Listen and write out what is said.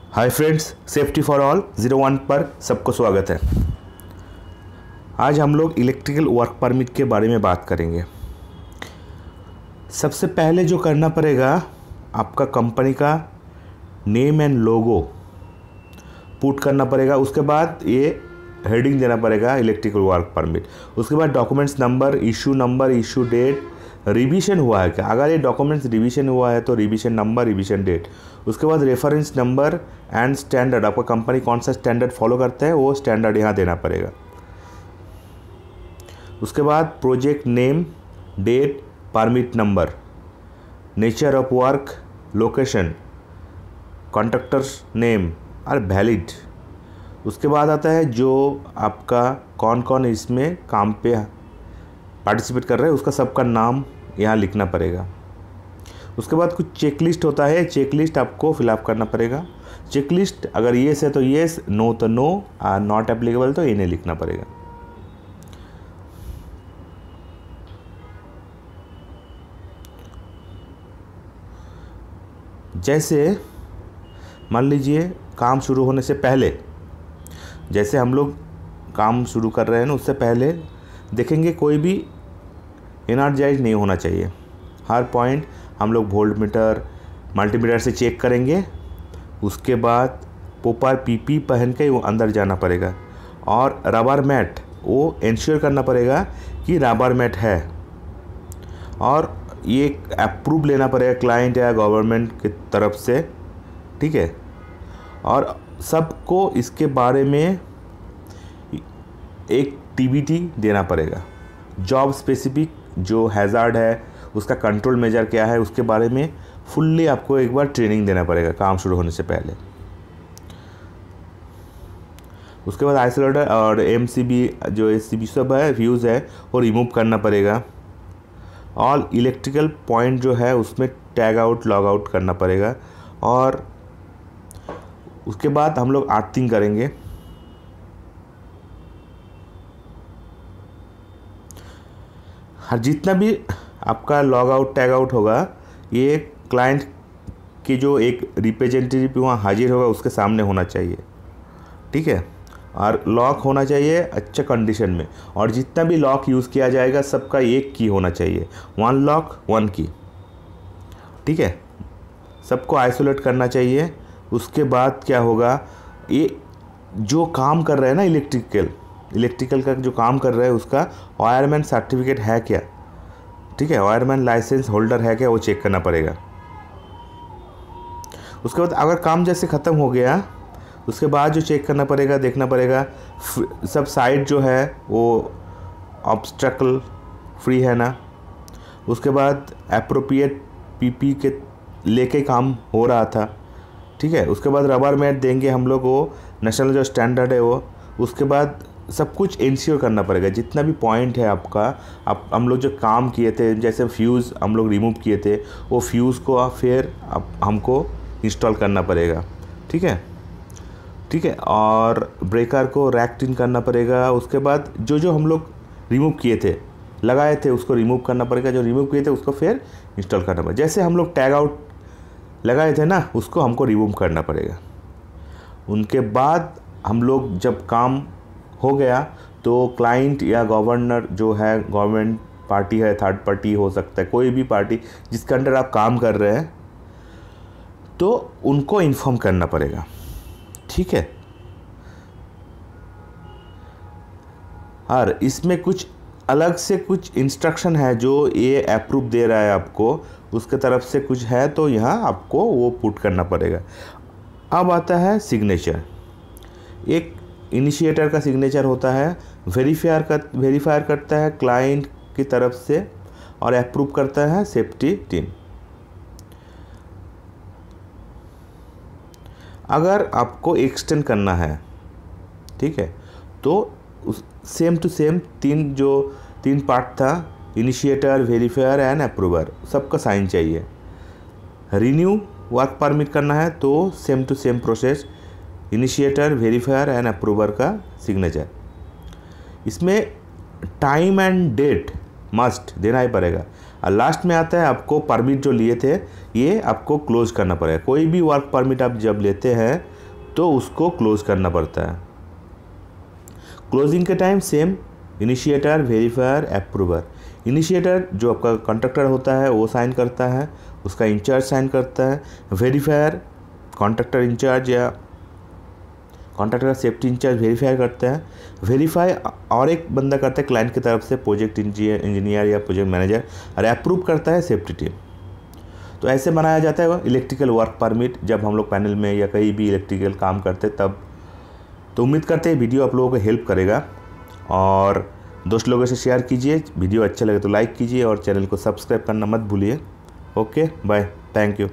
Hi friends, safety for all 01 पर सबको स्वागत है। आज हम लोग इलेक्ट्रिकल वर्क परमिट के बारे में बात करेंगे। सबसे पहले जो करना पड़ेगा, आपका कंपनी का नेम एंड लोगो पुट करना पड़ेगा। उसके बाद ये हेडिंग देना पड़ेगा इलेक्ट्रिकल वर्क परमिट। उसके बाद documents number, issue date, revision हुआ है क्या। अगर ये डॉक्यूमेंट्स रिवीजन हुआ है तो रिवीजन नंबर, रिवीजन डेट। उसके बाद रेफरेंस नंबर एंड स्टैंडर्ड, आपका कंपनी कौन सा स्टैंडर्ड फॉलो करता है वो स्टैंडर्ड यहाँ देना पड़ेगा। उसके बाद project name, date, permit number, nature of work, location, contractors name और वैलिड। उसके बाद आता है जो आपका कौन कौन इसमें काम पे पार्टिसिपेट कर रहे हैं उसका सबका नाम यहाँ लिखना पड़ेगा। उसके बाद कुछ चेकलिस्ट होता है, चेकलिस्ट आपको फिलअप करना पड़ेगा। चेकलिस्ट अगर येस है तो येस, नो तो नो, नॉट एप्लीकेबल तो इन्हें लिखना पड़ेगा। जैसे मान लीजिए काम शुरू होने से पहले, जैसे हम लोग काम शुरू कर रहे हैं ना, उससे पहले देखेंगे कोई भी एनर्जाइज नहीं होना चाहिए। हर पॉइंट हम लोग वोल्ट मीटर, मल्टीमीटर से चेक करेंगे। उसके बाद प्रॉपर पीपी पहन के वो अंदर जाना पड़ेगा। और रबर मैट वो इंश्योर करना पड़ेगा कि रबर मैट है, और ये अप्रूव लेना पड़ेगा क्लाइंट या गवर्नमेंट की तरफ से, ठीक है। और सबको इसके बारे में एक टीबीटी देना पड़ेगा। जॉब स्पेसिफिक जो हैज़ार्ड है, उसका कंट्रोल मेजर क्या है, उसके बारे में फुल्ली आपको एक बार ट्रेनिंग देना पड़ेगा काम शुरू होने से पहले। उसके बाद आइसोलेटर और एमसीबी जो एससीबी सब है, फ्यूज़ है, वो रिमूव करना पड़ेगा। ऑल इलेक्ट्रिकल पॉइंट जो है उसमें टैग आउट, लॉग आउट करना पड़ेगा। और उसके बाद हम लोग आर्थिंग करेंगे। हर जितना भी आपका लॉग आउट, टैग आउट होगा, ये क्लाइंट के जो एक रिप्रेजेंटेटिव वहाँ हाजिर होगा उसके सामने होना चाहिए, ठीक है। और लॉक होना चाहिए अच्छा कंडीशन में। और जितना भी लॉक यूज़ किया जाएगा सबका एक की होना चाहिए, 1 लॉक 1 की, ठीक है। सबको आइसोलेट करना चाहिए। उसके बाद क्या होगा, ये जो काम कर रहे हैं ना इलेक्ट्रिकल का जो काम कर रहा है उसका वायरमैन सर्टिफिकेट है क्या, ठीक है, वायरमैन लाइसेंस होल्डर है क्या, वो चेक करना पड़ेगा। उसके बाद अगर काम जैसे ख़त्म हो गया, उसके बाद जो चेक करना पड़ेगा, देखना पड़ेगा सब साइड जो है वो ऑब्स्ट्रकल फ्री है ना। उसके बाद एप्रोप्रिएट पीपी के लेके काम हो रहा था, ठीक है। उसके बाद रबर मैट देंगे हम लोग, वो नेशनल जो स्टैंडर्ड है वो। उसके बाद सब कुछ इंश्योर करना पड़ेगा जितना भी पॉइंट है आपका। हम लोग जो काम किए थे, जैसे फ्यूज़ हम लोग रिमूव किए थे, वो फ्यूज़ को फिर हमको इंस्टॉल करना पड़ेगा, ठीक है, ठीक है। और ब्रेकर को रैक्ट इन करना पड़ेगा। उसके बाद जो हम लोग रिमूव किए थे, लगाए थे, उसको रिमूव करना पड़ेगा। जो रिमूव किए थे उसको फिर इंस्टॉल करना पड़ेगा। जैसे हम लोग टैग आउट लगाए थे ना, उसको हमको रिमूव करना पड़ेगा। उनके बाद हम लोग जब काम हो गया तो क्लाइंट या गवर्नर जो है, गवर्नमेंट पार्टी है, थर्ड पार्टी हो सकता है, कोई भी पार्टी जिसके अंडर आप काम कर रहे हैं, तो उनको इन्फॉर्म करना पड़ेगा, ठीक है। और इसमें कुछ अलग से कुछ इंस्ट्रक्शन है जो ये अप्रूव दे रहा है आपको, उसके तरफ से कुछ है तो यहाँ आपको वो पुट करना पड़ेगा। अब आता है सिग्नेचर। एक इनिशिएटर का सिग्नेचर होता है, वेरीफायर करता है क्लाइंट की तरफ से, और अप्रूव करता है सेफ्टी टीम। अगर आपको एक्सटेंड करना है, ठीक है, तो सेम टू सेम तीन पार्ट था, इनिशिएटर, वेरीफायर एंड अप्रूवर, सबका साइन चाहिए। रिन्यू वर्क परमिट करना है तो same to same process, initiator, verifier and approver का सिग्नेचर। इसमें टाइम एंड डेट मस्ट देना ही पड़ेगा। और लास्ट में आता है आपको परमिट जो लिए थे ये आपको क्लोज करना पड़ेगा। कोई भी वर्क परमिट आप जब लेते हैं तो उसको क्लोज़ करना पड़ता है। क्लोजिंग के time same, initiator, verifier, approver. Initiator जो आपका कॉन्ट्रैक्टर होता है वो साइन करता है, उसका इंचार्ज साइन करता है। वेरीफायर कॉन्ट्रैक्टर इंचार्ज या कॉन्ट्रैक्टर सेफ्टी इंचार्ज वेरीफाई करता है। वेरीफाई और एक बंदा करता है क्लाइंट की तरफ से, प्रोजेक्ट इंजीनियर या प्रोजेक्ट मैनेजर, और अप्रूव करता है सेफ्टी टीम। तो ऐसे बनाया जाता है इलेक्ट्रिकल वर्क परमिट जब हम लोग पैनल में या कहीं भी इलेक्ट्रिकल काम करते तब। तो उम्मीद करते हैं वीडियो आप लोगों को हेल्प करेगा, और दोस्त लोगों से शेयर कीजिए। वीडियो अच्छा लगे तो लाइक कीजिए और चैनल को सब्सक्राइब करना मत भूलिए। Okay bye, thank you.